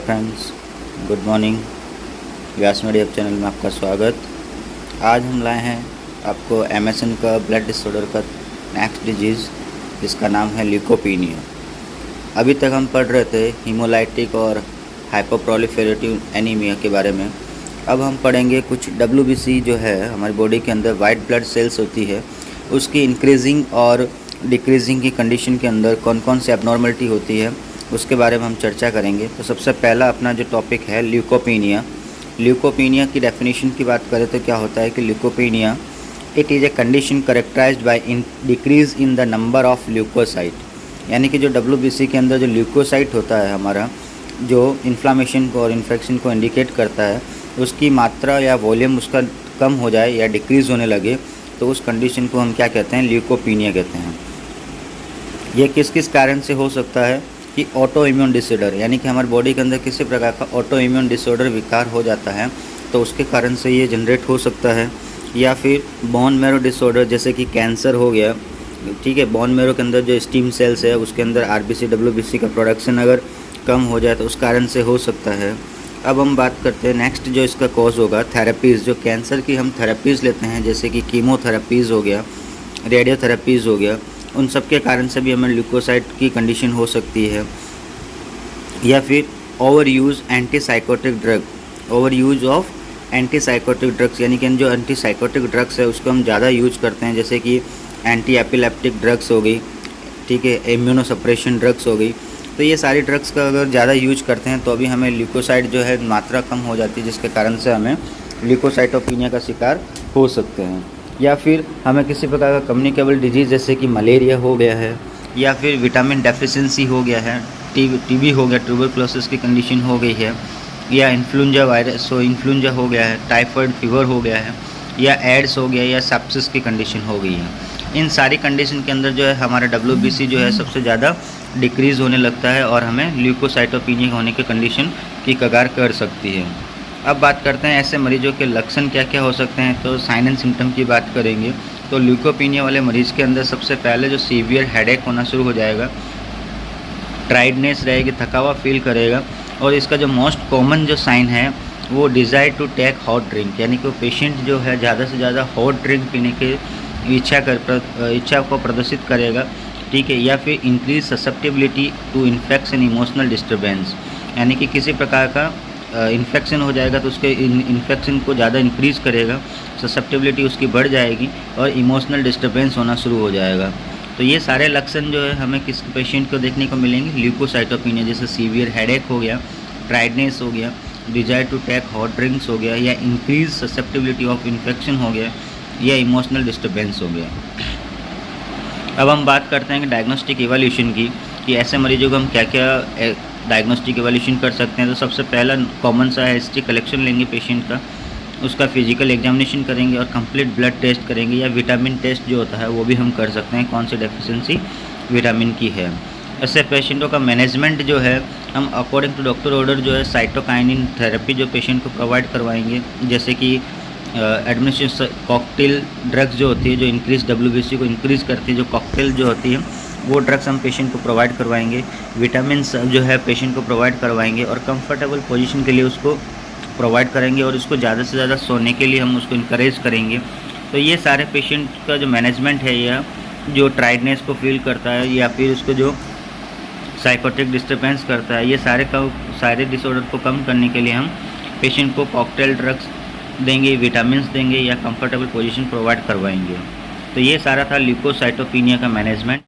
Friends, good morning. Vyas media channel में आपका स्वागत। आज हम लाए हैं आपको एमएसएन का ब्लड डिसऑर्डर का नेक्स्ट डिजीज़, जिसका नाम है ल्यूकोपीनिया। अभी तक हम पढ़ रहे थे हीमोलाइटिक और हाइपोप्रोलिफेरेटिव एनीमिया के बारे में। अब हम पढ़ेंगे कुछ डब्ल्यूबीसी जो है हमारी बॉडी के अंदर वाइट ब्लड सेल्स होती है, उसकी इंक्रीजिंग और डिक्रीजिंग की कंडीशन के अंदर कौन कौन सी एबनॉर्मलिटी होती है, उसके बारे में हम चर्चा करेंगे। तो सबसे पहला अपना जो टॉपिक है ल्यूकोपीनिया। ल्यूकोपीनिया की डेफिनेशन की बात करें तो क्या होता है कि leukopenia it is a condition characterized by decrease in the number of leucocyte, यानी कि जो डब्ल्यूबीसी के अंदर जो ल्यूकोसाइट होता है हमारा, जो इन्फ्लामेशन को और इन्फेक्शन को इंडिकेट करता है, उसकी मात्रा या वॉल्यूम उसका कम हो जाए या डिक्रीज़ होने लगे, तो उस कंडीशन को हम क्या कहते हैं, ल्यूकोपीनिया कहते हैं। ये किस किस कारण से हो सकता है कि ऑटो इम्यून डिसऑर्डर, यानी कि हमारी बॉडी के अंदर किसी प्रकार का ऑटो इम्यून डिसऑर्डर विकार हो जाता है तो उसके कारण से ये जनरेट हो सकता है। या फिर बोन मैरो डिसऑर्डर, जैसे कि कैंसर हो गया, ठीक है, बोन मैरो के अंदर जो स्टीम सेल्स है उसके अंदर आरबीसी डब्ल्यूबीसी का प्रोडक्शन अगर कम हो जाए तो उस कारण से हो सकता है। अब हम बात करते हैं नेक्स्ट जो इसका कॉज होगा, थेरेपीज़। जो कैंसर की हम थेरेपीज़ लेते हैं, जैसे कि कीमोथेरेपीज़ हो गया, रेडियोथेरेपीज़ हो गया, उन सब के कारण से भी हमें ल्यूकोसाइट की कंडीशन हो सकती है। या फिर over use antipsychotic drug, over use of antipsychotic drugs, यानी कि जो एंटीसाइकोटिक ड्रग्स है उसको हम ज़्यादा यूज करते हैं, जैसे कि एंटी एपिलेप्टिक ड्रग्स हो गई, ठीक है, इम्यूनोसप्रेशन ड्रग्स हो गई। तो ये सारी ड्रग्स का अगर ज़्यादा यूज करते हैं तो अभी हमें ल्यूकोसाइट जो है मात्रा कम हो जाती है, जिसके कारण से हमें ल्यूकोसाइटोपिनिया का शिकार हो सकते हैं। या फिर हमें किसी प्रकार का कम्युनिकेबल डिजीज़ जैसे कि मलेरिया हो गया है, या फिर विटामिन डेफिशिएंसी हो गया है, टीबी हो गया, ट्यूबरक्लोसिस की कंडीशन हो गई है, या इन्फ्लुएंजा वायरस इन्फ्लुएंजा हो गया है, टाइफाइड फीवर हो गया है, या एड्स हो गया, या सेप्सिस की कंडीशन हो गई है। इन सारी कंडीशन के अंदर जो है हमारा डब्ल्यूबीसी जो है सबसे ज़्यादा डिक्रीज़ होने लगता है और हमें ल्यूकोसाइटोपिनिया होने की कंडीशन की कगार कर सकती है। अब बात करते हैं ऐसे मरीजों के लक्षण क्या क्या हो सकते हैं। तो साइन एंड सिम्टम की बात करेंगे तो ल्यूकोपीनिया वाले मरीज़ के अंदर सबसे पहले जो सीवियर हेडेक होना शुरू हो जाएगा, टायर्डनेस रहेगी, थका हुआ फील करेगा, और इसका जो मोस्ट कॉमन जो साइन है वो desire to take hot drink, यानी कि वो पेशेंट जो है ज़्यादा से ज़्यादा हॉट ड्रिंक पीने की इच्छा को प्रदर्शित करेगा, ठीक है। या फिर increase susceptibility to infection, emotional disturbance, यानी कि किसी प्रकार का इन्फेक्शन हो जाएगा तो उसके इन्फेक्शन को ज़्यादा इंक्रीज़ करेगा, ससेप्टिबिलिटी उसकी बढ़ जाएगी और इमोशनल डिस्टर्बेंस होना शुरू हो जाएगा। तो ये सारे लक्षण जो है हमें किस पेशेंट को देखने को मिलेंगे, ल्यूकोसाइटोपिनिया, जैसे सीवियर हेडेक हो गया, टायर्डनेस हो गया, desire to take hot drinks हो गया, या इंक्रीज ससेप्टिबिलिटी ऑफ इन्फेक्शन हो गया, या इमोशनल डिस्टर्बेंस हो गया। अब हम बात करते हैं कि डायग्नोस्टिक इवैल्यूएशन की, कि ऐसे मरीजों को हम क्या क्या डायग्नोस्टिक इवैल्यूएशन कर सकते हैं। तो सबसे पहला कॉमन सा है, हिस्ट्री कलेक्शन लेंगे पेशेंट का, उसका फिजिकल एग्जामिनेशन करेंगे और कंप्लीट ब्लड टेस्ट करेंगे, या विटामिन टेस्ट जो होता है वो भी हम कर सकते हैं, कौन सी डेफिशिएंसी विटामिन की है। ऐसे पेशेंटों का मैनेजमेंट जो है हम अकॉर्डिंग टू डॉक्टर ऑर्डर जो है साइटोकाइनिन थेरेपी जो पेशेंट को प्रोवाइड करवाएंगे, जैसे कि एडमिनिस्ट्रेशन कॉकटेल ड्रग्स जो होती है जो इंक्रीज डब्ल्यूबीसी को इंक्रीज़ करती है, जो कॉकटेल जो होती है वो ड्रग्स हम पेशेंट को प्रोवाइड करवाएंगे, विटामिन जो है पेशेंट को प्रोवाइड करवाएंगे, और कंफर्टेबल पोजीशन के लिए उसको प्रोवाइड करेंगे, और उसको ज़्यादा से ज़्यादा सोने के लिए हम उसको इनकरेज करेंगे। तो ये सारे पेशेंट का जो मैनेजमेंट है, या जो टायर्डनेस को फील करता है, या फिर उसको जो साइकोटिक डिस्टर्बेंस करता है, ये सारे डिसऑर्डर को कम करने के लिए हम पेशेंट को कॉकटेल ड्रग्स देंगे, विटामिन देंगे, या कंफर्टेबल पोजीशन प्रोवाइड करवाएंगे। तो ये सारा था ल्यूकोसाइटोपिनिया का मैनेजमेंट।